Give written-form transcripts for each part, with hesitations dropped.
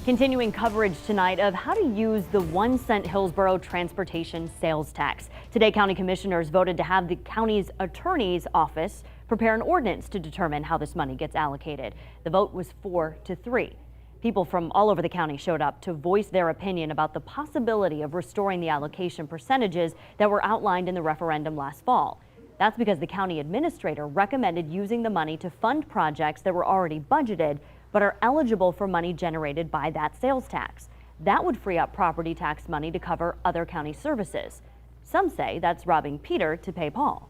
Continuing coverage tonight of how to use the 1-cent Hillsborough transportation sales tax. Today, county commissioners voted to have the county's attorney's office prepare an ordinance to determine how this money gets allocated. The vote was 4-3. People from all over the county showed up to voice their opinion about the possibility of restoring the allocation percentages that were outlined in the referendum last fall. That's because the county administrator recommended using the money to fund projects that were already budgeted but are eligible for money generated by that sales tax. That would free up property tax money to cover other county services. Some say that's robbing Peter to pay Paul.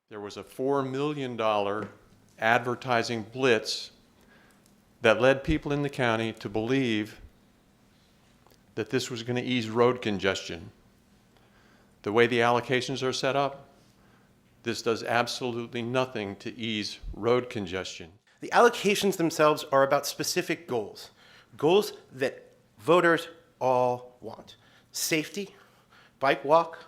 There was a $4 million advertising blitz that led people in the county to believe that this was going to ease road congestion. The way the allocations are set up, this does absolutely nothing to ease road congestion. The allocations themselves are about specific goals that voters all want. Safety, bike walk,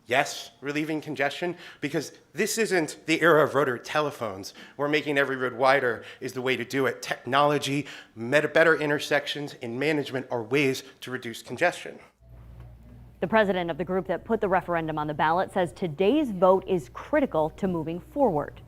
yes, relieving congestion, because this isn't the era of rotary telephones where making every road wider is the way to do it. Technology, better intersections, and management are ways to reduce congestion. The president of the group that put the referendum on the ballot says today's vote is critical to moving forward.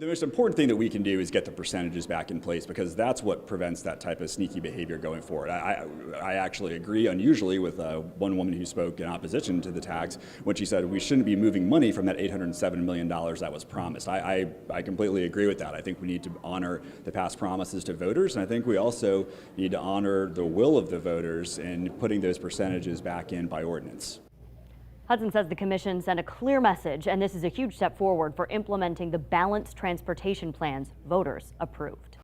The most important thing that we can do is get the percentages back in place, because that's what prevents that type of sneaky behavior going forward. I actually agree unusually with one woman who spoke in opposition to the tax when she said we shouldn't be moving money from that $807 million that was promised. I completely agree with that. I think we need to honor the past promises to voters, and I think we also need to honor the will of the voters in putting those percentages back in by ordinance. Hudson says the commission sent a clear message, and this is a huge step forward for implementing the balanced transportation plans voters approved.